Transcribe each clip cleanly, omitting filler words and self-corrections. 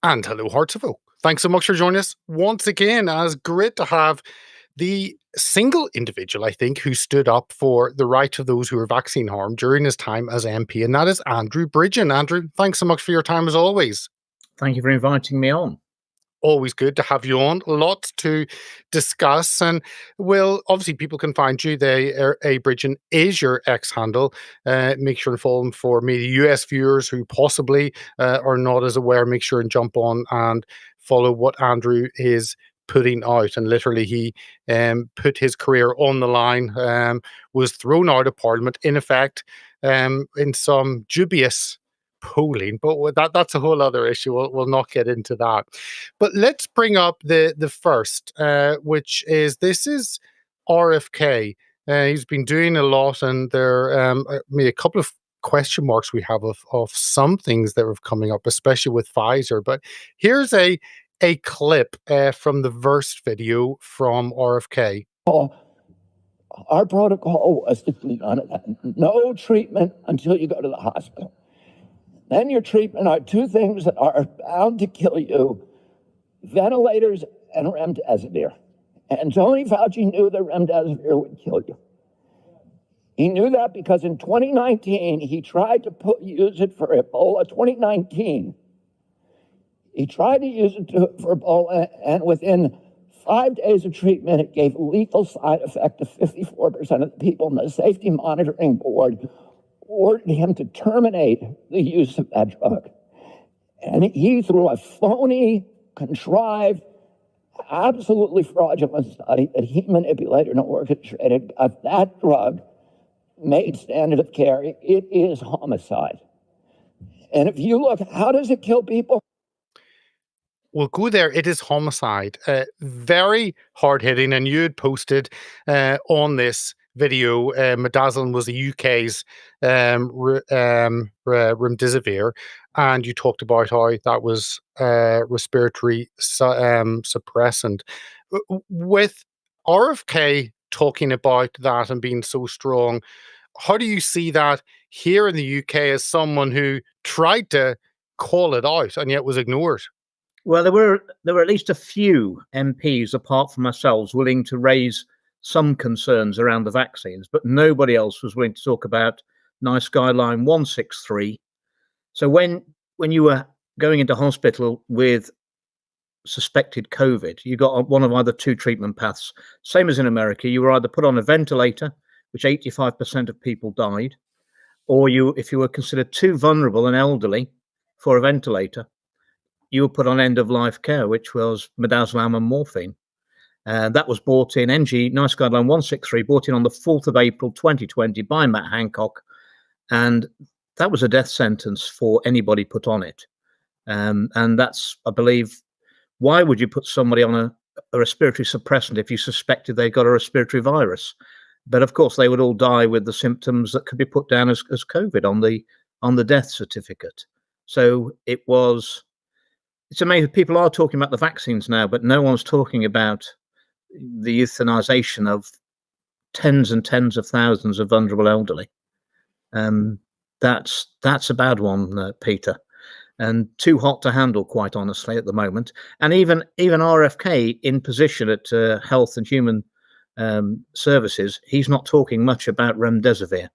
And hello, Hearts of Oak. Thanks so much for joining us once again. It's great to have the single individual, I think, who stood up for the rights of those who are vaccine harmed during his time as MP, and that is Andrew Bridgen. Andrew, thanks so much for your time as always. Thank you for inviting me on. Always good to have you on. Lots to discuss, and obviously people can find you. A Bridgen is your X handle. Make sure and follow them for maybe US viewers who possibly are not as aware. Make sure and jump on and follow what Andrew is putting out. And literally, he put his career on the line. Was thrown out of Parliament in effect in some dubious polling, but that's a whole other issue. We'll not get into that. But let's bring up the first, which is this is RFK. He's been doing a lot, and there maybe a couple of question marks we have of some things that are coming up, especially with Pfizer. But here's a clip from the Verse video from RFK. Our protocol was to do no treatment until you go to the hospital. Then your treatment are two things that are bound to kill you: ventilators and remdesivir. And Tony Fauci knew that remdesivir would kill you. He knew that because in 2019, he tried to use it for Ebola. 2019, he tried to use it for Ebola, and within 5 days of treatment, it gave lethal side effect to 54% of the people, and the Safety Monitoring Board ordered him to terminate the use of that drug. And he, through a phony, contrived, absolutely fraudulent study that he manipulated and orchestrated, got that drug made standard of care. It is homicide. And if you look, how does it kill people? We'll go there. It is homicide. Very hard hitting. And you had posted on this video, midazolam was the UK's remdesivir, and you talked about how that was respiratory suppressant. With RFK talking about that and being so strong, how do you see that here in the UK as someone who tried to call it out and yet was ignored? Well, there were at least a few MPs, apart from ourselves, willing to raise some concerns around the vaccines, but nobody else was willing to talk about NICE guideline 163. So when you were going into hospital with suspected COVID, you got one of either two treatment paths. Same as in America, you were either put on a ventilator, which 85% of people died, or if you were considered too vulnerable and elderly for a ventilator, you were put on end-of-life care, which was midazolam and morphine. That was brought in, NICE guideline 163, brought in on the 4th of April 2020 by Matt Hancock, and that was a death sentence for anybody put on it. And that's, I believe, why would you put somebody on a respiratory suppressant if you suspected they got a respiratory virus? But of course, they would all die with the symptoms that could be put down as COVID on the death certificate. So it's amazing. People are talking about the vaccines now, but no one's talking about the euthanization of tens and tens of thousands of vulnerable elderly. That's a bad one, Peter, and too hot to handle, quite honestly, at the moment. And even RFK in position at Health and Human Services, he's not talking much about remdesivir.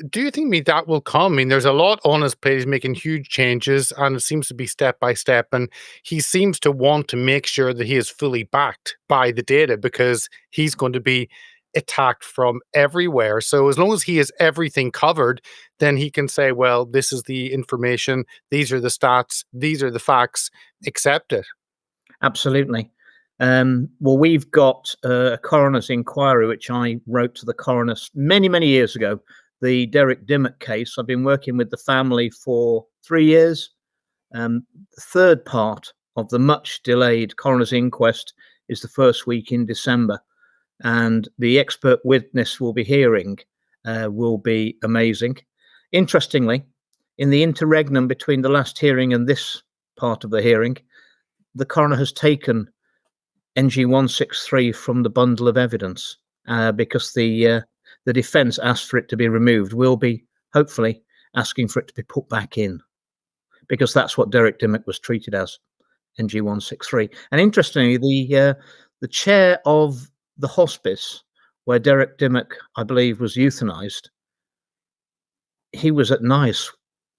Do you think that will come? I mean, there's a lot on his plate. He's making huge changes, and it seems to be step by step. And he seems to want to make sure that he is fully backed by the data, because he's going to be attacked from everywhere. So as long as he has everything covered, then he can say, well, this is the information, these are the stats, these are the facts, accept it. Absolutely. Well, we've got a coroner's inquiry, which I wrote to the coroner many, many years ago. The Derek Dimmock case. I've been working with the family for 3 years. The third part of the much delayed coroner's inquest is the first week in December. And the expert witness we'll be hearing will be amazing. Interestingly, in the interregnum between the last hearing and this part of the hearing, the coroner has taken NG163 from the bundle of evidence because the defence asked for it to be removed. We'll be hopefully asking for it to be put back in. because that's what Derek Dimmock was treated as, NG163. And interestingly, the chair of the hospice where Derek Dimmock, I believe, was euthanized, he was at NICE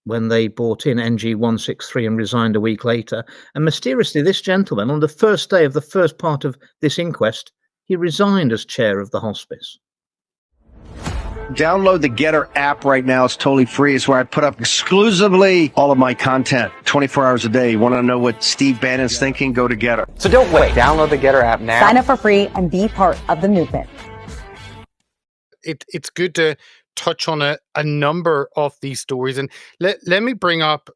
when they brought in NG163 and resigned a week later. And mysteriously, this gentleman, on the first day of the first part of this inquest, he resigned as chair of the hospice. Download the Getter app right now. It's totally free. It's where I put up exclusively all of my content 24 hours a day. You want to know what Steve Bannon's thinking? Go to Getter. So don't wait. Download the Getter app now. Sign up for free and be part of the movement. It's good to touch on a number of these stories, and let me bring up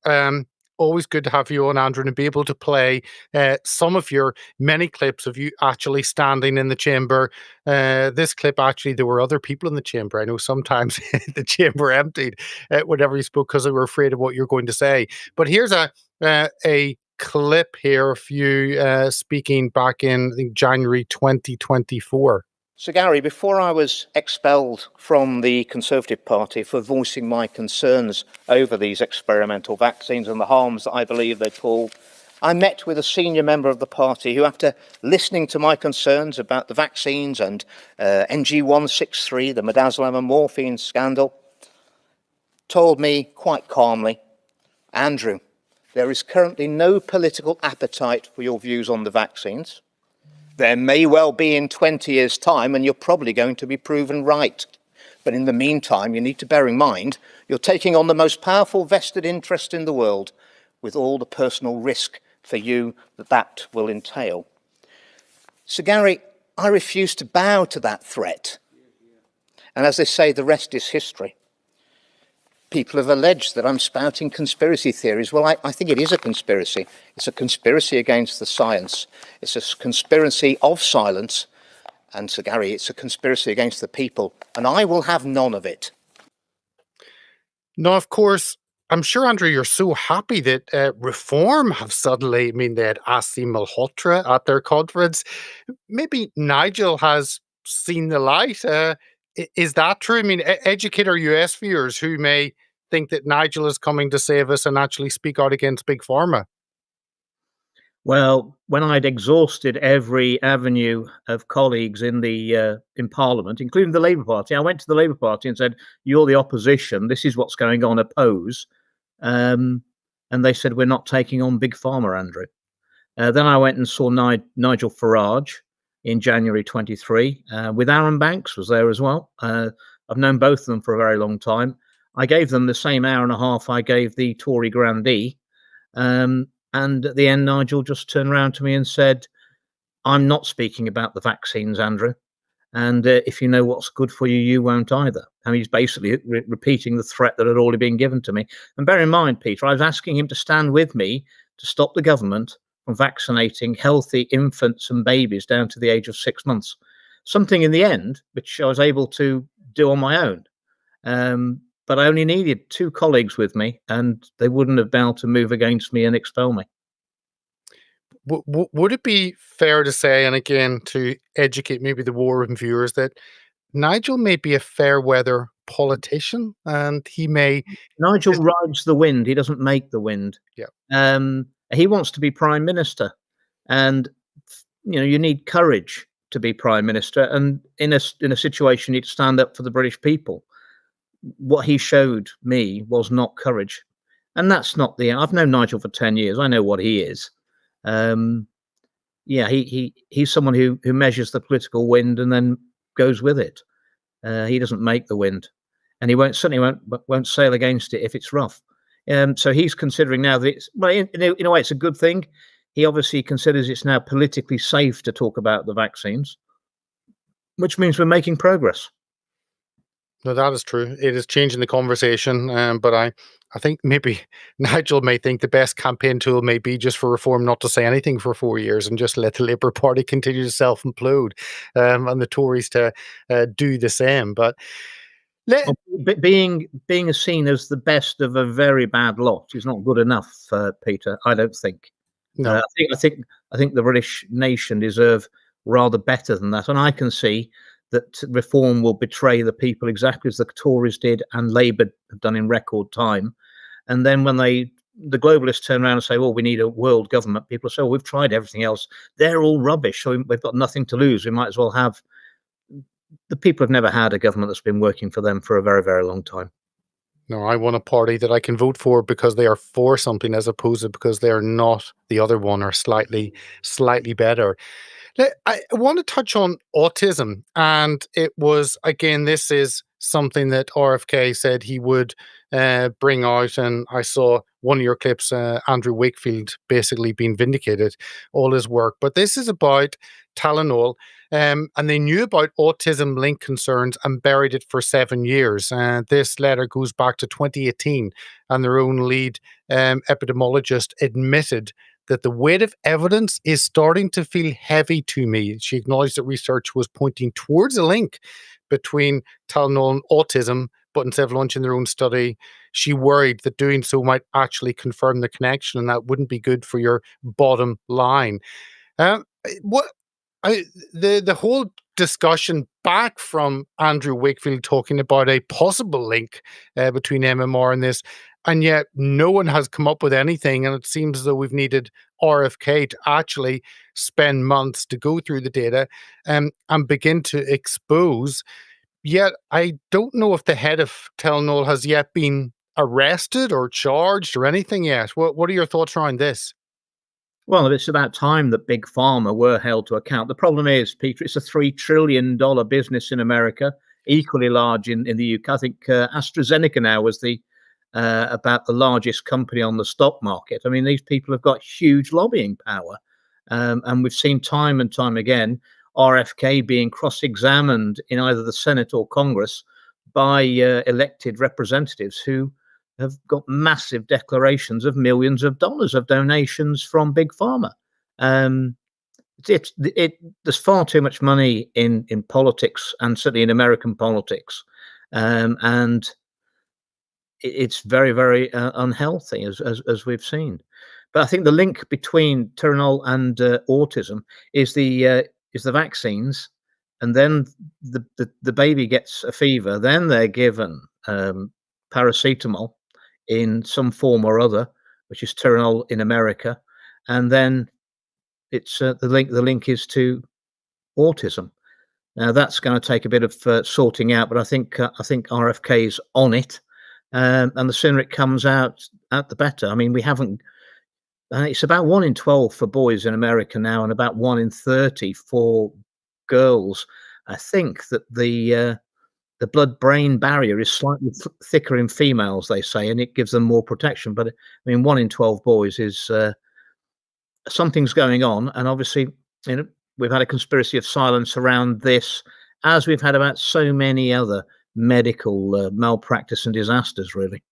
always good to have you on, Andrew, and be able to play some of your many clips of you actually standing in the chamber. This clip, actually, there were other people in the chamber. I know sometimes the chamber emptied whenever you spoke because they were afraid of what you're going to say. But here's a clip here of you speaking back in, I think, January 2024. So, Gary, before I was expelled from the Conservative Party for voicing my concerns over these experimental vaccines and the harms that I believe they pull, I met with a senior member of the party who, after listening to my concerns about the vaccines and NG163, the midazolam and morphine scandal, told me quite calmly, Andrew, there is currently no political appetite for your views on the vaccines. There may well be in 20 years' time, and you're probably going to be proven right. But in the meantime, you need to bear in mind, you're taking on the most powerful vested interest in the world, with all the personal risk for you that will entail. So, Gary, I refuse to bow to that threat. And as they say, the rest is history. People have alleged that I'm spouting conspiracy theories. Well, I think it is a conspiracy. It's a conspiracy against the science. It's a conspiracy of silence. And so, Gary, it's a conspiracy against the people. And I will have none of it. Now, of course, I'm sure, Andrew, you're so happy that Reform have suddenly, I mean, they had Asim Malhotra at their conference. Maybe Nigel has seen the light. Is that true? I mean, educate our US viewers who may think that Nigel is coming to save us and actually speak out against Big Pharma. Well, when I'd exhausted every avenue of colleagues in Parliament, including the Labour Party, I went to the Labour Party and said, "You're the opposition. This is what's going on. Oppose." And they said, "We're not taking on Big Pharma, Andrew." Then I went and saw Nigel Farage in January 23, with Aaron Banks was there as well. I've known both of them for a very long time. I gave them the same hour and a half I gave the Tory grandee. And at the end, Nigel just turned around to me and said, "I'm not speaking about the vaccines, Andrew. And if you know what's good for you, you won't either." And he's basically repeating the threat that had already been given to me. And bear in mind, Peter, I was asking him to stand with me to stop the government from vaccinating healthy infants and babies down to the age of 6 months. Something in the end, which I was able to do on my own. But I only needed 2 colleagues with me, and they wouldn't have been able to move against me and expel me. Would it be fair to say, and again, to educate maybe the war room viewers, that Nigel may be a fair weather politician, and he may... Nigel rides the wind. He doesn't make the wind. Yeah. He wants to be prime minister, and you need courage to be prime minister. And in a situation, you need to stand up for the British people. What he showed me was not courage, and that's not I've known Nigel for 10 years. I know what he is. He's someone who measures the political wind and then goes with it. He doesn't make the wind, and he certainly won't sail against it if it's rough. So he's considering now that it's, well, in a way, it's a good thing. He obviously considers it's now politically safe to talk about the vaccines, which means we're making progress. No, that is true. It is changing the conversation, but I think maybe Nigel may think the best campaign tool may be just for Reform not to say anything for 4 years and just let the Labour Party continue to self-implode, and the Tories to do the same. But being seen as the best of a very bad lot is not good enough, Peter. I don't think. No, I think the British nation deserve rather better than that, and I can see that Reform will betray the people exactly as the Tories did and Labour have done in record time. And then when they the globalists turn around and say, well, we need a world government, people say, well, we've tried everything else. They're all rubbish. So we've got nothing to lose. We might as well have. The people have never had a government that's been working for them for a very, very long time. No, I want a party that I can vote for because they are for something as opposed to because they are not the other one or slightly better. I want to touch on autism, and it was again. This is something that RFK said he would bring out, and I saw one of your clips, Andrew Wakefield, basically being vindicated, all his work. But this is about Tylenol, and they knew about autism link concerns and buried it for 7 years. This letter goes back to 2018, and their own lead epidemiologist admitted that the weight of evidence is starting to feel heavy to me. She acknowledged that research was pointing towards a link between Tylenol and autism, but instead of launching their own study, she worried that doing so might actually confirm the connection, and that wouldn't be good for your bottom line. What the whole discussion back from Andrew Wakefield talking about a possible link between MMR and this, and yet no one has come up with anything, and it seems as though we've needed RFK to actually spend months to go through the data and begin to expose. Yet I don't know if the head of Telenol has yet been arrested or charged or anything yet. What are your thoughts around this? Well, it's about time that big pharma were held to account. The problem is, Peter, it's a $3 trillion business in America, equally large in the UK. I think AstraZeneca now was about the largest company on the stock market. I mean, these people have got huge lobbying power. And we've seen time and time again RFK being cross-examined in either the Senate or Congress by elected representatives who have got massive declarations of millions of dollars of donations from big pharma. There's far too much money in politics, and certainly in American politics, and it's very, very unhealthy, as we've seen. But I think the link between Tylenol and autism is the vaccines, and then the baby gets a fever, then they're given paracetamol in some form or other, which is Tylenol in America, and then it's the link is to autism. Now that's going to take a bit of sorting out, but I think RFK is on it, and the sooner it comes out, the better. I mean, we haven't. It's about 1 in 12 for boys in America now, and about 1 in 30 for girls. I think that the blood-brain barrier is slightly thicker in females, they say, and it gives them more protection. But I mean, 1 in 12 boys is something's going on, and obviously, we've had a conspiracy of silence around this, as we've had about so many other medical malpractice and disasters, really.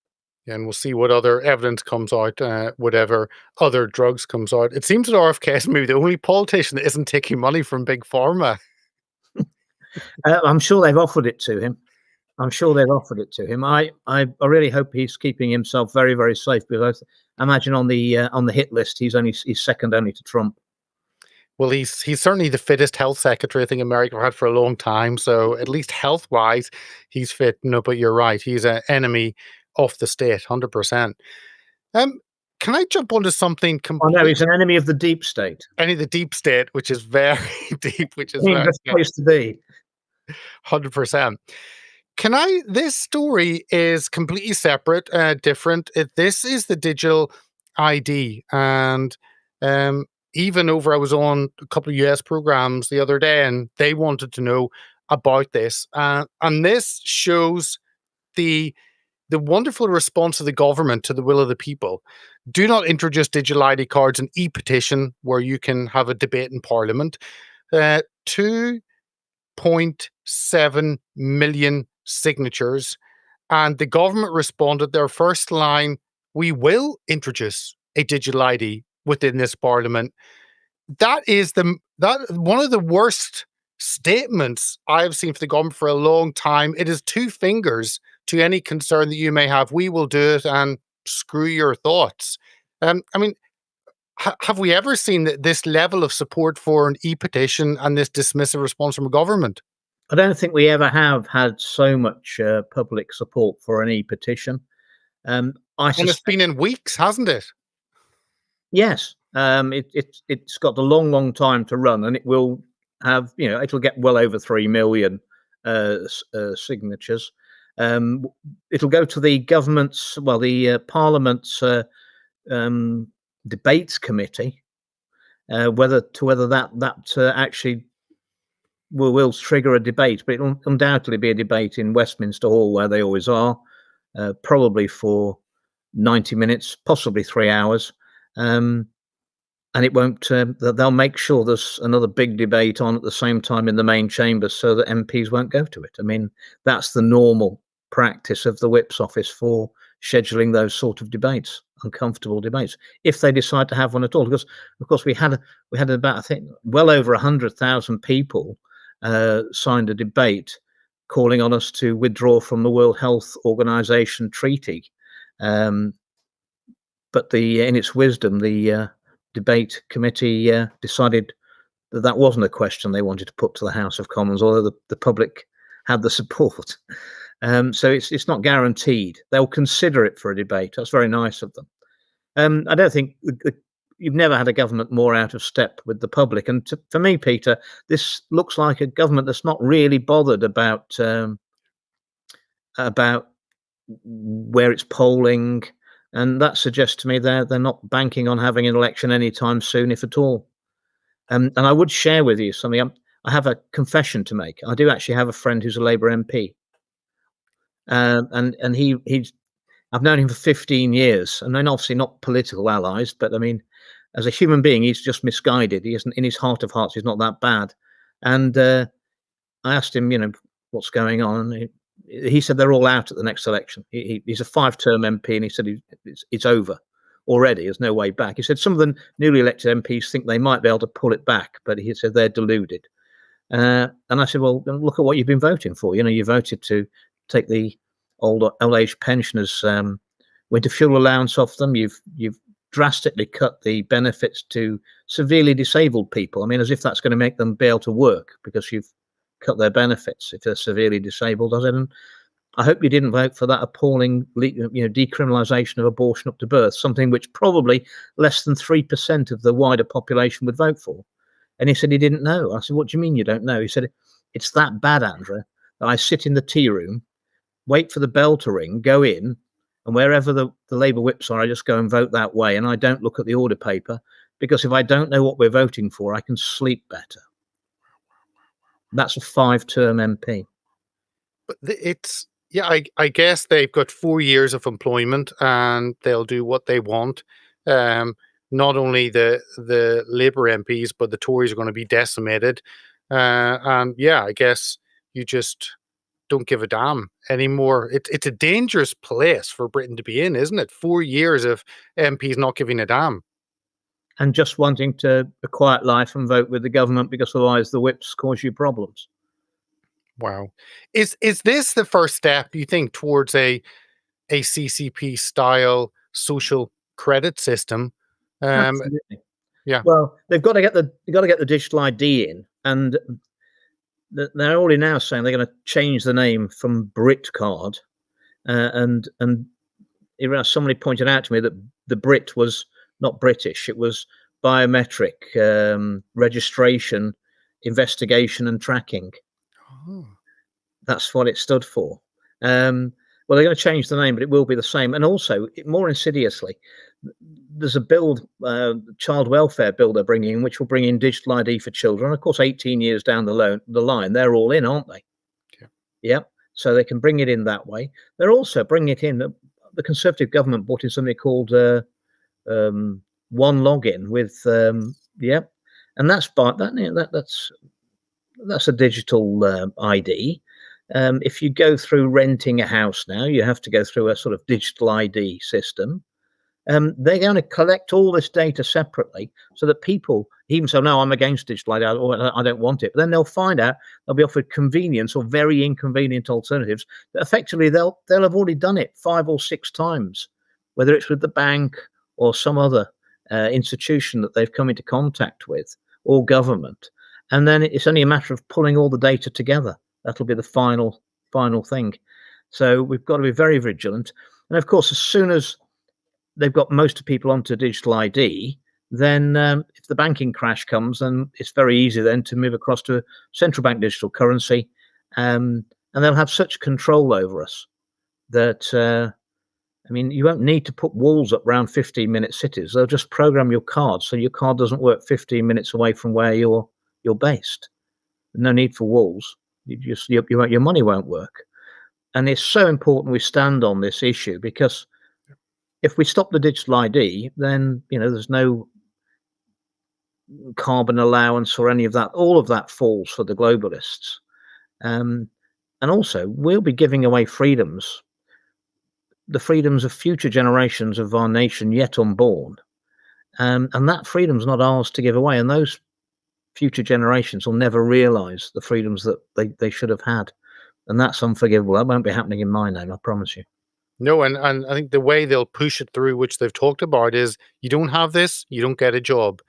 Yeah, and we'll see what other evidence comes out, whatever other drugs comes out. It seems that RFK is maybe the only politician that isn't taking money from big pharma. I'm sure they've offered it to him. I really hope he's keeping himself very, very safe, because I imagine on the hit list he's second only to Trump. Well, he's certainly the fittest health secretary I think America had for a long time. So at least health wise, he's fit. No, but you're right. He's an enemy of the state, 100%. Can I jump onto something completely? Oh no, he's an enemy of the deep state. Enemy of the deep state, which is very deep, which is the best place to be. 100%. This story is completely separate, different. This is the digital ID. And even I was on a couple of US programs the other day, and they wanted to know about this. And this shows the wonderful response of the government to the will of the people. Do not introduce digital ID cards and e-petition, where you can have a debate in Parliament. 2.7 million signatures, and the government responded, their first line, we will introduce a digital ID within this Parliament. That is one of the worst statements I've seen for the government for a long time. It is 2 fingers to any concern that you may have. We will do it, and screw your thoughts. I mean, have we ever seen this level of support for an e-petition and this dismissive response from a government? I don't think we ever have had so much public support for an e-petition. I And it's suspect, been in weeks, hasn't it? yes, it's got a long time to run, and it will have, it'll get well over 3 million signatures. It'll go to the government's, the Parliament's um, debates committee, whether that actually will trigger a debate, but it'll undoubtedly be a debate in Westminster Hall where they always are, probably for 90 minutes, possibly 3 hours. And it won't. They'll make sure there's another big debate on at the same time in the main chambers, so that MPs won't go to it. I mean, that's the normal practice of the Whip's office for scheduling those sort of debates, uncomfortable debates, if they decide to have one at all. Because, of course, we had about, I think, well over 100,000 people signed a debate calling on us to withdraw from the World Health Organization treaty. But in its wisdom, the debate committee decided that wasn't a question they wanted to put to the House of Commons, although the public had the support. So it's not guaranteed. They'll consider it for a debate. That's very nice of them. I don't think you've never had a government more out of step with the public. And for me, Peter, this looks like a government that's not really bothered about where it's polling. And that suggests to me they're not banking on having an election anytime soon, if at all. And I would share with you something. I have a confession to make. I do actually have a friend who's a Labour MP, and he's I've known him for 15 years, and then obviously not political allies, but I mean, as a human being, he's just misguided. He isn't, in his heart of hearts, he's not that bad. And I asked him, what's going on. And he said they're all out at the next election. He's a 5-term MP, and he said it's over already. There's no way back. He said some of the newly elected MPs think they might be able to pull it back, but he said they're deluded. And I said, well, look at what you've been voting for. You voted to take the old age pensioners' winter fuel allowance off them. You've drastically cut the benefits to severely disabled people. I mean, as if that's going to make them be able to work, because you've cut their benefits if they're severely disabled. And I hope you didn't vote for that appalling, decriminalisation of abortion up to birth, something which probably less than 3% of the wider population would vote for. And he said he didn't know. I said, what do you mean you don't know? He said, it's that bad, Andrew, that I sit in the tea room, wait for the bell to ring, go in, and wherever the Labour whips are, I just go and vote that way. And I don't look at the order paper, because if I don't know what we're voting for, I can sleep better. That's a 5-term MP. But I guess they've got 4 years of employment, and they'll do what they want. Not only the Labour MPs, but the Tories are going to be decimated. And I guess you just don't give a damn anymore. It's a dangerous place for Britain to be in, isn't it? 4 years of MPs not giving a damn. And just wanting a quiet life and vote with the government, because otherwise the whips cause you problems. Wow. Is this the first step, you think, towards a CCP style social credit system? Absolutely. Yeah. Well, they've got to get the digital ID in, and they're already now saying they're going to change the name from Brit card, and somebody pointed out to me that the Brit was not British; it was biometric registration, investigation, and tracking. Oh. That's what it stood for. Well, they're going to change the name, but it will be the same. And also, more insidiously, there's a child welfare bill they're bringing in, which will bring in digital ID for children. Of course, 18 years down the line, they're all in, aren't they? Yeah. Yep. So they can bring it in that way. They're also bringing it in. The Conservative government brought in something called One Login with and that's a digital ID. If you go through renting a house now, you have to go through a sort of digital ID system. They're going to collect all this data separately, so that people even say, no, I'm against digital ID, or I don't want it. But then they'll find out they'll be offered convenience or very inconvenient alternatives that effectively they'll have already done it 5 or 6 times, whether it's with the bank or some other institution that they've come into contact with, or government. And then it's only a matter of pulling all the data together. That'll be the final thing. So we've got to be very vigilant. And of course, as soon as they've got most of people onto digital ID, then if the banking crash comes, then it's very easy then to move across to a central bank digital currency, and they'll have such control over us that I mean, you won't need to put walls up around 15-minute cities. They'll just program your card so your card doesn't work 15 minutes away from where you're based. No need for walls. Your money won't work. And it's so important we stand on this issue, because if we stop the digital ID, then there's no carbon allowance or any of that. All of that falls for the globalists. And also, we'll be giving away freedoms, the freedoms of future generations of our nation yet unborn. And that freedom's not ours to give away. And those future generations will never realise the freedoms that they should have had. And that's unforgivable. That won't be happening in my name, I promise you. No, and I think the way they'll push it through, which they've talked about, is you don't have this, you don't get a job.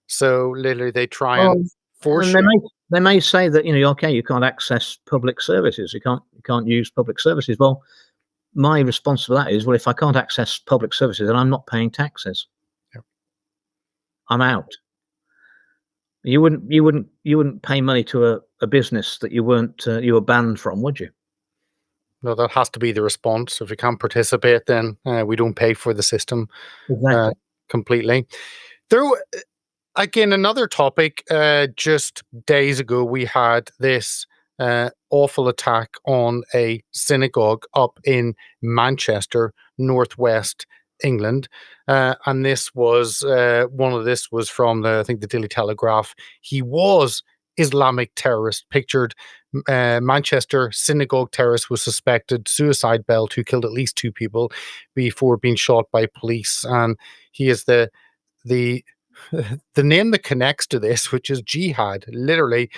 So literally they try and force you. They may say that, okay, you can't access public services. You can't use public services. Well, my response to that is, well, if I can't access public services, then I'm not paying taxes. Yeah. I'm out. You wouldn't pay money to a business that you were banned from, would you? No, that has to be the response. If we can't participate, then we don't pay for the system. Exactly. Completely. There, again, another topic. Just days ago, we had this awful attack on a synagogue up in Manchester, northwest England, and this was this was from I think the Daily Telegraph. He was Islamic terrorist pictured. Manchester synagogue terrorist was suspected suicide belt who killed at least 2 people before being shot by police, and he is the name that connects to this, which is jihad. Literally,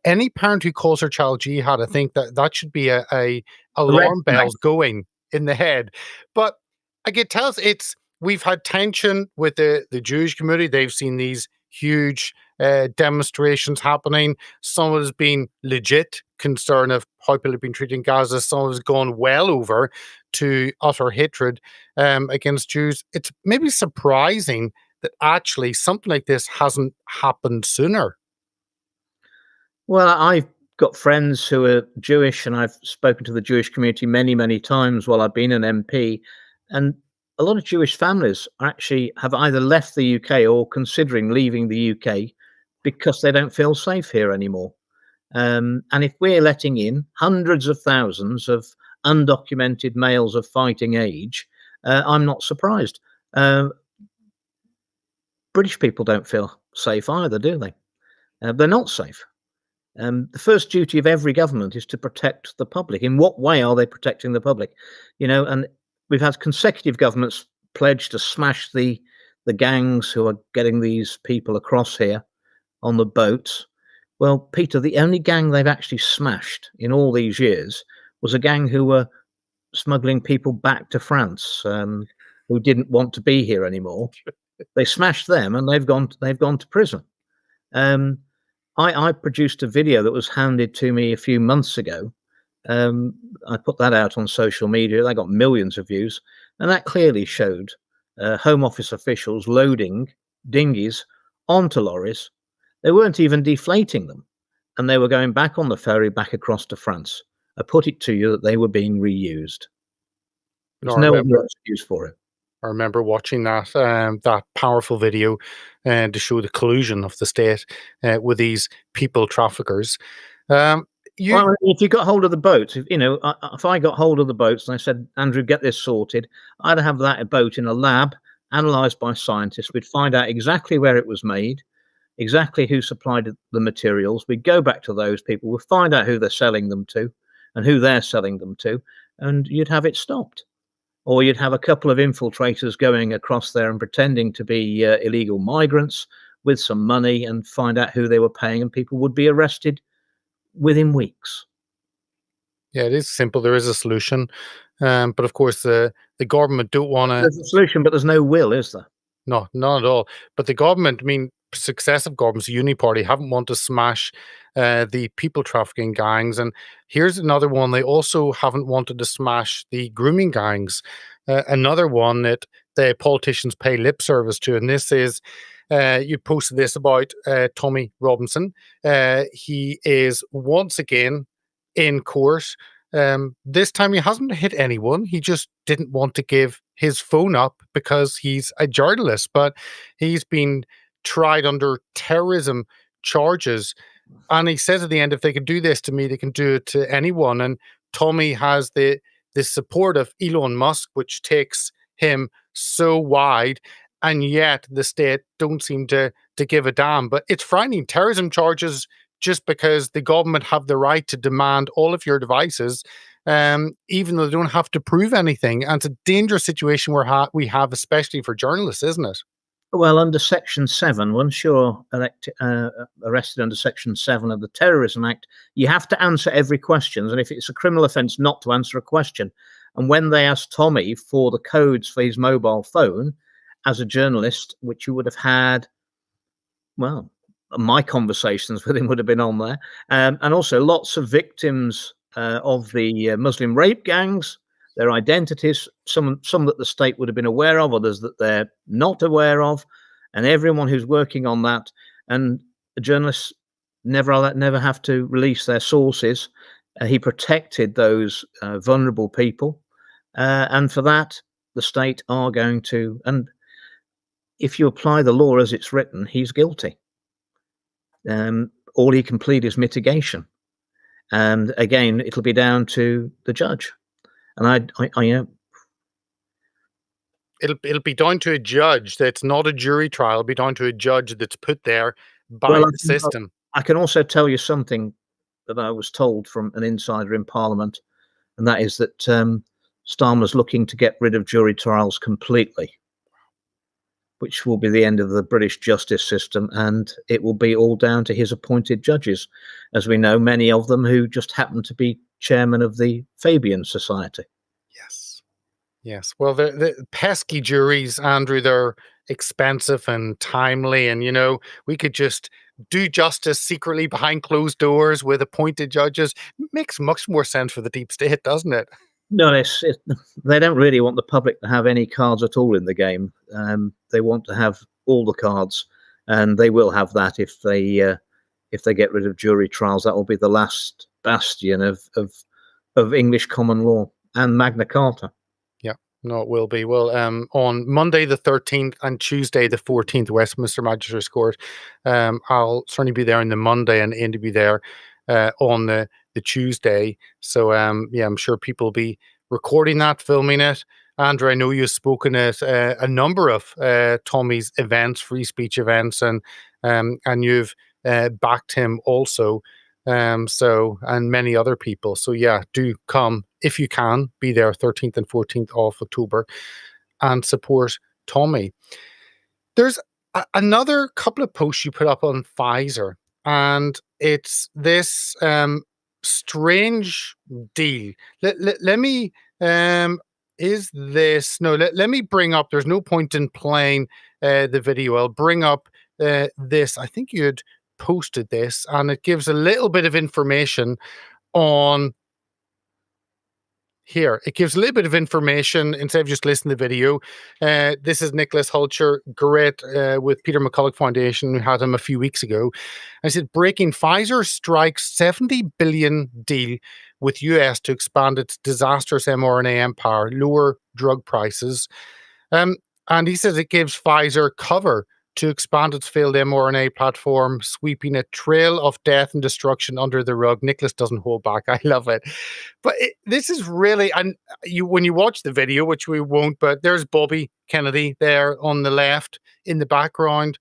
any parent who calls their child jihad, I think that should be a alarm bells going in the head. But I can tell we've had tension with the Jewish community. They've seen these huge demonstrations happening. Some of it has been legit concern of how people have been treating Gaza. Some of it has gone well over to utter hatred against Jews. It's maybe surprising that actually something like this hasn't happened sooner. Well, I've got friends who are Jewish, and I've spoken to the Jewish community many, many times while I've been an MP. And a lot of Jewish families actually have either left the UK or considering leaving the UK because they don't feel safe here anymore. And if we're letting in hundreds of thousands of undocumented males of fighting age, I'm not surprised. British people don't feel safe either, do they? They're not safe. The first duty of every government is to protect the public. In what way are they protecting the public? And we've had consecutive governments pledge to smash the gangs who are getting these people across here on the boats. Well, Peter, the only gang they've actually smashed in all these years was a gang who were smuggling people back to France, who didn't want to be here anymore. They smashed them, and they've gone to prison. I produced a video that was handed to me a few months ago. I put that out on social media. That got millions of views, and that clearly showed Home Office officials loading dinghies onto lorries. They weren't even deflating them, and they were going back on the ferry back across to France. I put it to you that they were being reused. There's no other excuse for it. I remember watching that powerful video to show the collusion of the state with these people traffickers. Well, if you got hold of the boats, if I got hold of the boats and I said, Andrew, get this sorted, I'd have that boat in a lab, analysed by scientists. We'd find out exactly where it was made, exactly who supplied the materials. We'd go back to those people. We'd find out who they're selling them to and who they're selling them to, and you'd have it stopped. Or you'd have a couple of infiltrators going across there and pretending to be illegal migrants with some money and find out who they were paying, and people would be arrested within weeks. Yeah, it is simple. There is a solution. But of course, the government don't want to... There's a solution, but there's no will, is there? No, not at all. But the government, I mean, successive governments, the Uni Party, haven't wanted to smash the people trafficking gangs. And here's another one. They also haven't wanted to smash the grooming gangs. Another one that the politicians pay lip service to. And this is, you posted this about Tommy Robinson. He is once again in court. This time he hasn't hit anyone. He just didn't want to give his phone up because he's a journalist, but he's been tried under terrorism charges. And he says at the end, if they can do this to me, they can do it to anyone. And Tommy has the support of Elon Musk, which takes him so wide, and yet the state don't seem to give a damn. But it's frightening. Terrorism charges just because the government have the right to demand all of your devices, even though they don't have to prove anything. And it's a dangerous situation we have, especially for journalists, isn't it? Well, under Section 7, once you're arrested under Section 7 of the Terrorism Act, you have to answer every question. And if it's a criminal offence not to answer a question. And when they asked Tommy for the codes for his mobile phone, as a journalist, which you would have had, well, my conversations with him would have been on there. And also lots of victims of the Muslim rape gangs, their identities, some that the state would have been aware of, others that they're not aware of, and everyone who's working on that. And journalists never have to release their sources. He protected those vulnerable people. And for that, the state are going to, and if you apply the law as it's written, he's guilty. All he can plead is mitigation. And again, it'll be down to the judge. And I it'll be down to a judge. That's not a jury trial. It'll be down to a judge that's put there by the system. I can also tell you something that I was told from an insider in Parliament, and that is that Starmer's looking to get rid of jury trials completely, which will be the end of the British justice system, and it will be all down to his appointed judges, as we know, many of them who just happen to be chairman of the Fabian Society. Yes. Well, the pesky juries, Andrew, they're expensive and timely, and we could just do justice secretly behind closed doors with appointed judges. Makes much more sense for the deep state, doesn't it? No, they don't really want the public to have any cards at all in the game. They want to have all the cards, and they will have that if they get rid of jury trials. That will be the last bastion of English common law and Magna Carta. Yeah, no, it will be. Well, on Monday the 13th and Tuesday the 14th, Westminster Magistrates Court. I'll certainly be there on the Monday and aim to be there on the Tuesday. So I'm sure people will be recording that, filming it. Andrew, I know you've spoken at a number of Tommy's events, free speech events, and you've backed him also. And many other people. So yeah, do come if you can. Be there 13th and 14th of October and support Tommy. There's another couple of posts you put up on Pfizer, and it's this strange deal. Let me let me bring up, there's no point in playing the video. I'll bring up this. I think you had posted this, and it gives a little bit of information on here. It gives a little bit of information instead of just listening to the video. This is Nicholas Hulcher, great, with Peter MacCulloch Foundation. We had him a few weeks ago. I said, breaking: Pfizer strikes $70 billion deal with US to expand its disastrous mRNA empire, lower drug prices. And he says it gives Pfizer cover to expand its failed mRNA platform, sweeping a trail of death and destruction under the rug. Nicholas doesn't hold back. I love it. But this is really, and when you watch the video, which we won't, but there's Bobby Kennedy there on the left in the background.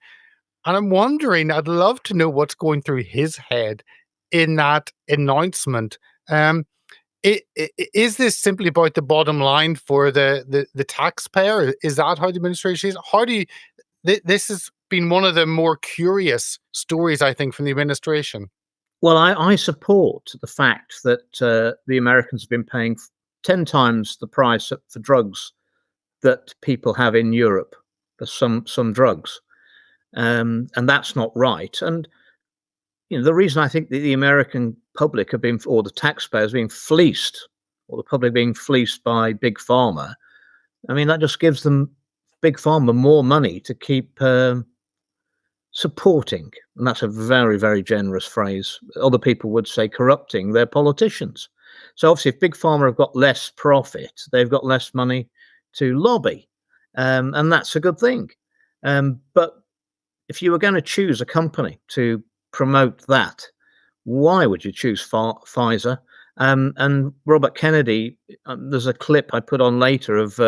And I'm wondering, I'd love to know what's going through his head in that announcement. Is this simply about the bottom line for the taxpayer? Is that how the administration is? How do you... This has been one of the more curious stories, I think, from the administration. Well, I support the fact that the Americans have been paying 10 times the price for drugs that people have in Europe for some drugs. and that's not right. And the reason I think that the American public have been, or the taxpayers being fleeced, or the public being fleeced by Big Pharma, I mean, that just gives them, Big Pharma, more money to keep supporting, and that's a very, very generous phrase. Other people would say corrupting their politicians. So obviously, if Big Pharma have got less profit, they've got less money to lobby, and that's a good thing. But if you were going to choose a company to promote that, why would you choose Pfizer? And Robert Kennedy, there's a clip I put on later of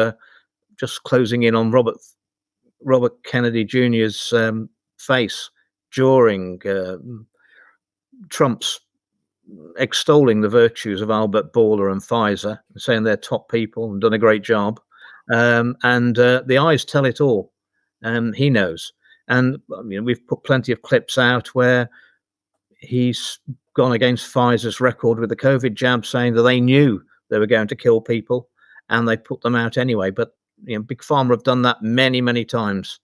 just closing in on Robert Kennedy Jr.'s face during Trump's extolling the virtues of Albert Bourla and Pfizer, saying they're top people and done a great job. And the eyes tell it all. He knows. And we've put plenty of clips out where he's gone against Pfizer's record with the COVID jab, saying that they knew they were going to kill people and they put them out anyway. But Big Pharma have done that many, many times.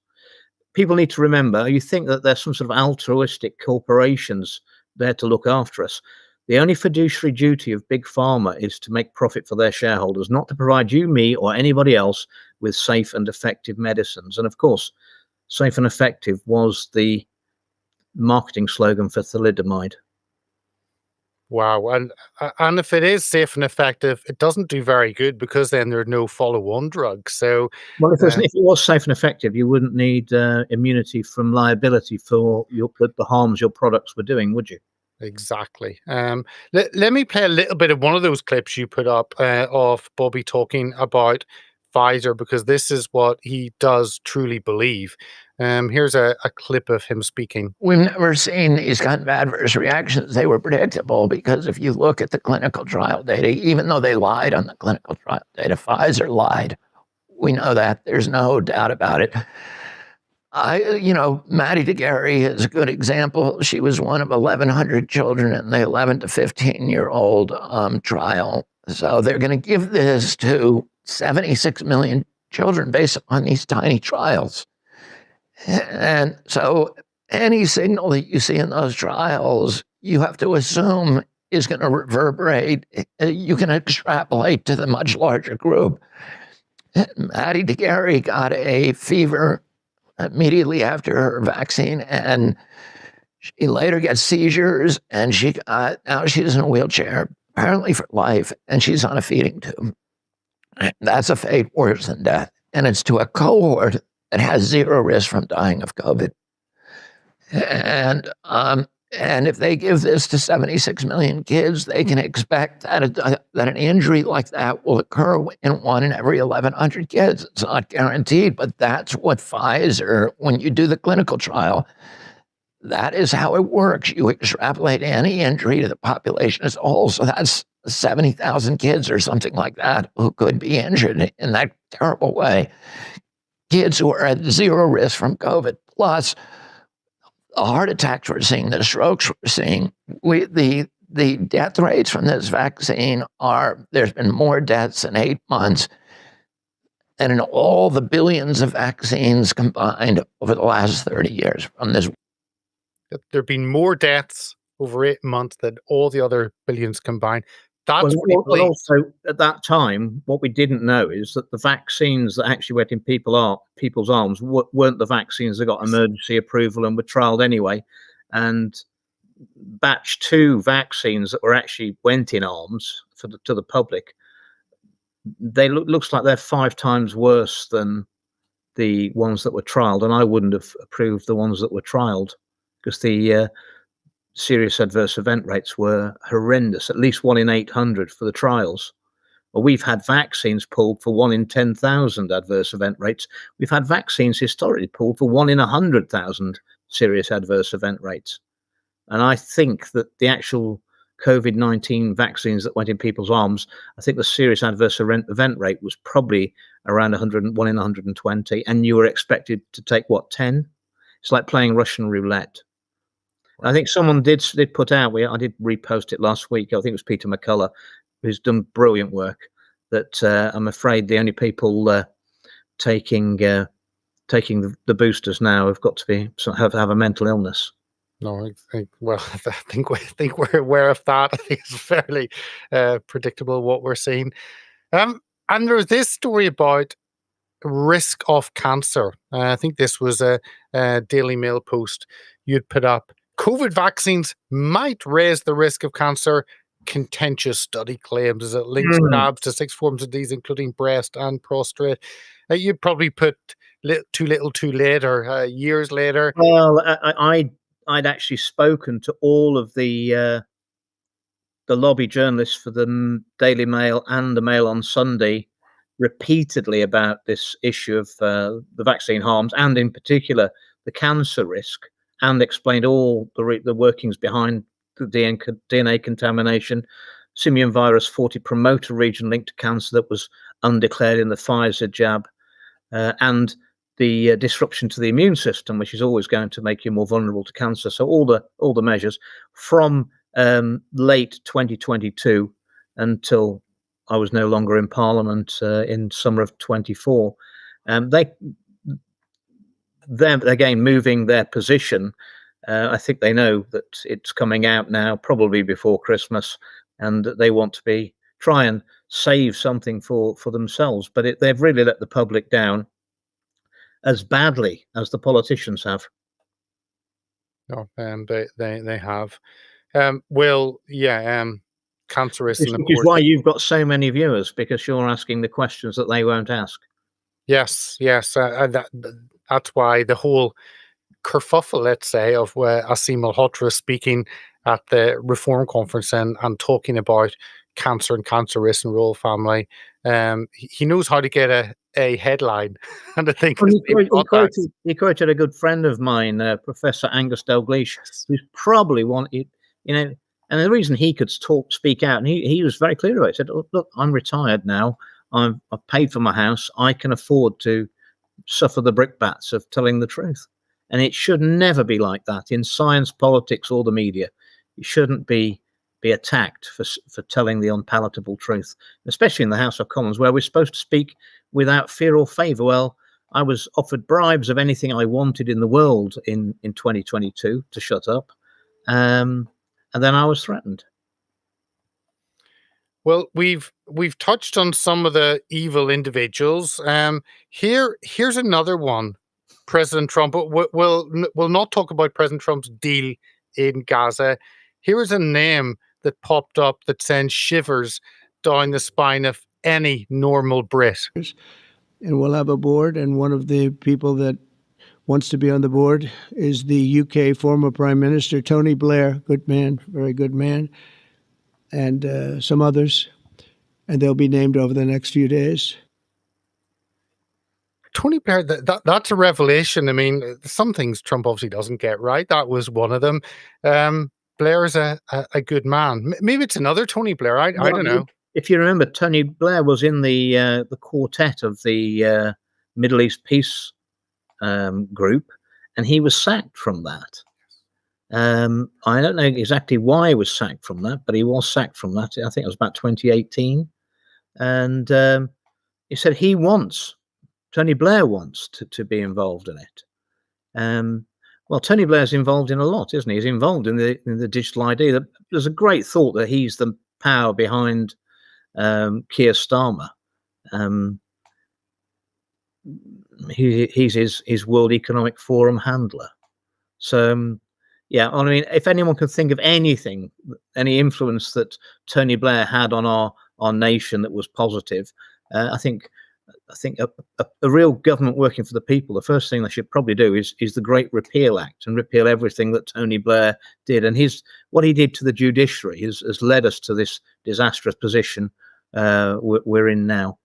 People need to remember, you think that there's some sort of altruistic corporations there to look after us. The only fiduciary duty of Big Pharma is to make profit for their shareholders, not to provide you, me, or anybody else with safe and effective medicines. And of course, safe and effective was the marketing slogan for thalidomide. Wow. And if it is safe and effective, it doesn't do very good, because then there are no follow-on drugs. So, well, if it was safe and effective, you wouldn't need immunity from liability for the harms your products were doing, would you? Exactly. Let me play a little bit of one of those clips you put up of Bobby talking about Pfizer, because this is what he does truly believe. Here's a clip of him speaking. We've never seen these kind of adverse reactions. They were predictable, because if you look at the clinical trial data, even though they lied on the clinical trial data, Pfizer lied. We know that. There's no doubt about it. Maddie DeGarry is a good example. She was one of 1,100 children in the 11 to 15-year-old trial. So they're going to give this to 76 million children based on these tiny trials. And so any signal that you see in those trials, you have to assume is going to reverberate. You can extrapolate to the much larger group. Maddie DeGarry got a fever immediately after her vaccine, and she later gets seizures, and now she's in a wheelchair, apparently for life, and she's on a feeding tube. That's a fate worse than death. And it's to a cohort that has zero risk from dying of COVID. And if they give this to 76 million kids, they can expect that an injury like that will occur in 1 in every 1,100 kids. It's not guaranteed, but that's what Pfizer, when you do the clinical trial, that is how it works. You extrapolate any injury to the population as a whole. So that's 70,000 kids or something like that who could be injured in that terrible way. Kids who are at zero risk from COVID, plus the heart attacks we're seeing, the strokes we're seeing, the death rates from this vaccine there's been more deaths in 8 months than in all the billions of vaccines combined over the last 30 years from this. There have been more deaths over 8 months than all the other billions combined. That's well, also at that time, what we didn't know is that the vaccines that actually went in people's arms weren't the vaccines that got emergency approval and were trialed anyway. And batch 2 vaccines that actually went in arms to the public, looks like they're 5 times worse than the ones that were trialed. And I wouldn't have approved the ones that were trialed, because the serious adverse event rates were horrendous, at least 1 in 800 for the trials. Well, we've had vaccines pulled for 1 in 10,000 adverse event rates. We've had vaccines historically pulled for 1 in 100,000 serious adverse event rates. And I think that the actual COVID-19 vaccines that went in people's arms, I think the serious adverse event rate was probably around 1 in 120, and you were expected to take, 10? It's like playing Russian roulette. I think someone did put out, I did repost it last week, I think it was Peter McCullough, who's done brilliant work, that I'm afraid the only people taking taking the boosters now have got to have a mental illness. No, well, I think we're aware of that. I think it's fairly predictable what we're seeing. And there's this story about risk of cancer. I think this was a Daily Mail post you'd put up. COVID vaccines might raise the risk of cancer. Contentious study claims as it links jabs to 6 forms of disease, including breast and prostate. You'd probably put too little, too late, or years later. Well, I'd actually spoken to all of the lobby journalists for the Daily Mail and the Mail on Sunday repeatedly about this issue of the vaccine harms, and in particular the cancer risk, and explained all the workings behind the DNA contamination, simian virus 40 promoter region linked to cancer that was undeclared in the Pfizer jab, and the disruption to the immune system, which is always going to make you more vulnerable to cancer. So all the measures from late 2022 until I was no longer in Parliament in summer of 24. They're again moving their position. I think they know that it's coming out now, probably before Christmas, and that they want to try and save something for themselves. But they've really let the public down as badly as the politicians have. No, they have. Well, yeah. Cancer is, Which is why you've got so many viewers, because you're asking the questions that they won't ask. Yes. That's why the whole kerfuffle, let's say, of Asim Malhotra speaking at the Reform Conference and talking about cancer and cancer risk in rural family. He knows how to get a headline, and I think he quoted a good friend of mine, Professor Angus Dalgleish, who's probably wanted, and the reason he could speak out, and he was very clear about it. He said, "Look, I'm retired now. I've paid for my house. I can afford to suffer the brickbats of telling the truth. And it should never be like that in science, politics, or the media. You shouldn't be attacked for telling the unpalatable truth, especially in the House of Commons, where we're supposed to speak without fear or favour. Well, I was offered bribes of anything I wanted in the world in 2022 to shut up. And then I was threatened." Well, we've touched on some of the evil individuals. Here's another one. President Trump. We'll not talk about President Trump's deal in Gaza. Here is a name that popped up that sends shivers down the spine of any normal Brit. And we'll have a board, and one of the people that wants to be on the board is the UK former Prime Minister, Tony Blair. Good man, very good man. And some others. And they'll be named over the next few days. Tony Blair, that's a revelation. I mean, some things Trump obviously doesn't get right. That was one of them. Blair is a good man. Maybe it's another Tony Blair. I don't know. If you remember, Tony Blair was in the quartet of the Middle East Peace group, and he was sacked from that. I don't know exactly why he was sacked from that, but he was sacked from that. I think it was about 2018. And he said Tony Blair wants to be involved in it. Well, Tony Blair's involved in a lot, isn't he? He's involved in the digital ID. There's a great thought that he's the power behind Keir Starmer. He's his World Economic Forum handler. So, yeah, I mean, if anyone can think of anything, any influence that Tony Blair had on our nation that was positive, I think a real government working for the people, the first thing they should probably do is the Great Repeal Act and repeal everything that Tony Blair did. And what he did to the judiciary has led us to this disastrous position we're in now.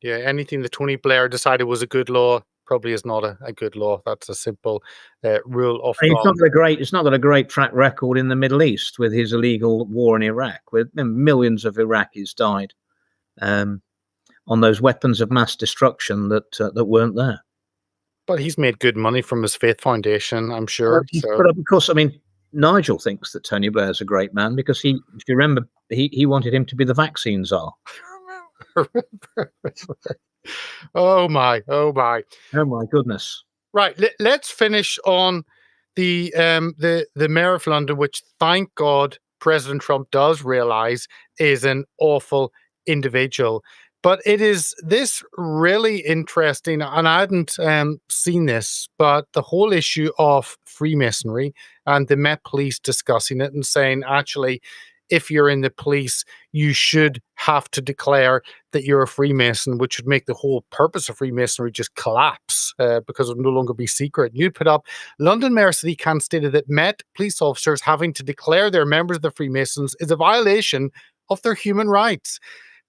Yeah, anything that Tony Blair decided was a good law probably is not a good law. That's a simple rule of thumb. It's not got a great track record in the Middle East with his illegal war in Iraq, where millions of Iraqis died on those weapons of mass destruction that weren't there. But he's made good money from his Faith Foundation, I'm sure. But of course, I mean, Nigel thinks that Tony Blair's a great man because if you remember, he wanted him to be the vaccine czar. Oh my, oh my. Oh my goodness. Right, let's finish on the mayor of London, which thank God President Trump does realize is an awful individual. But it is this really interesting, and I hadn't seen this, but the whole issue of Freemasonry and the Met Police discussing it and saying, actually, if you're in the police, you should have to declare that you're a Freemason, which would make the whole purpose of Freemasonry just collapse because it would no longer be secret. You put up London Mayor Sadiq Khan stated that Met police officers having to declare they're members of the Freemasons is a violation of their human rights.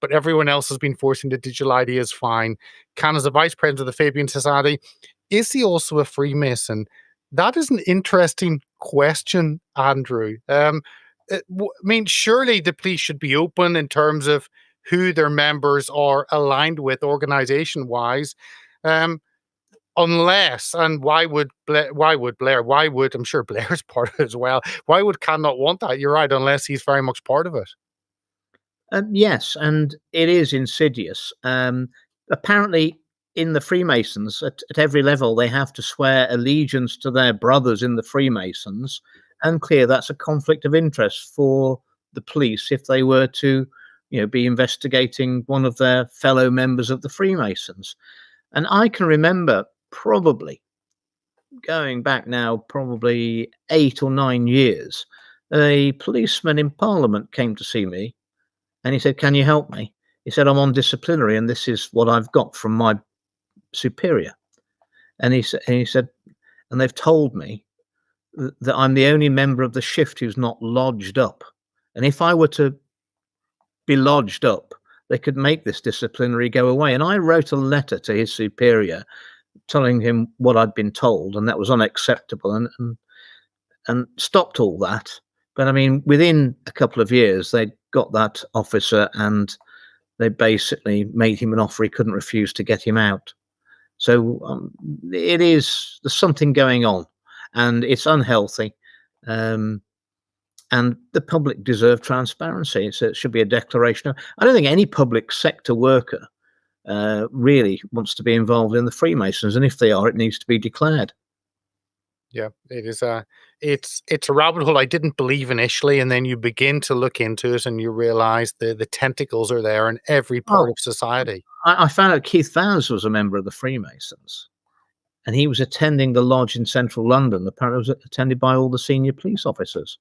But everyone else has been forcing the digital ID is fine. Khan is the vice president of the Fabian Society. Is he also a Freemason? That is an interesting question, Andrew. I mean, surely the police should be open in terms of who their members are aligned with organization-wise. Unless, and why would Blair, I'm sure Blair's part of it as well. Why would Khan not want that? You're right, unless he's very much part of it. Yes, and it is insidious. Apparently, in the Freemasons, at every level, they have to swear allegiance to their brothers in the Freemasons, and clear that's a conflict of interest for the police if they were to, be investigating one of their fellow members of the Freemasons. And I can remember probably going back now, probably 8 or 9 years, a policeman in Parliament came to see me. And he said, "Can you help me?" He said, "I'm on disciplinary, and this is what I've got from my superior." And he said, "And they've told me that I'm the only member of the shift who's not lodged up. And if I were to be lodged up, they could make this disciplinary go away." And I wrote a letter to his superior telling him what I'd been told, and that was unacceptable, and stopped all that. But I mean, within a couple of years, they got that officer and they basically made him an offer he couldn't refuse to get him out. So there's something going on, and it's unhealthy. And the public deserve transparency. It should be a declaration. I don't think any public sector worker really wants to be involved in the Freemasons, and if they are, it needs to be declared. Yeah, it is it's a rabbit hole I didn't believe initially, and then you begin to look into it and you realize the tentacles are there in every part of society. I found out Keith Vowers was a member of the Freemasons, and he was attending the lodge in central London. Apparently, it was attended by all the senior police officers.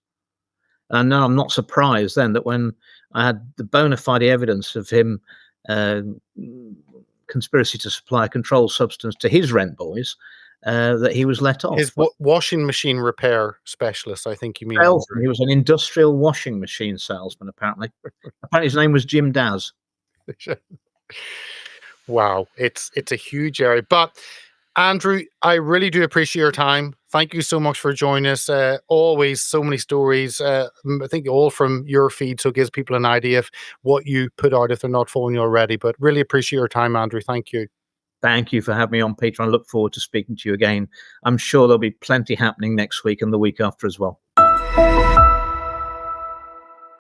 And now I'm not surprised then that when I had the bona fide evidence of him conspiracy to supply a controlled substance to his rent boys, that he was let off. His washing machine repair specialist, I think you mean. He was an industrial washing machine salesman, apparently. Apparently his name was Jim Daz. Wow, it's a huge area. But Andrew, I really do appreciate your time. Thank you so much for joining us. Always so many stories. I think all from your feed, so it gives people an idea of what you put out if they're not following you already. But really appreciate your time, Andrew. Thank you. Thank you for having me on, Peter. I look forward to speaking to you again. I'm sure there'll be plenty happening next week and the week after as well.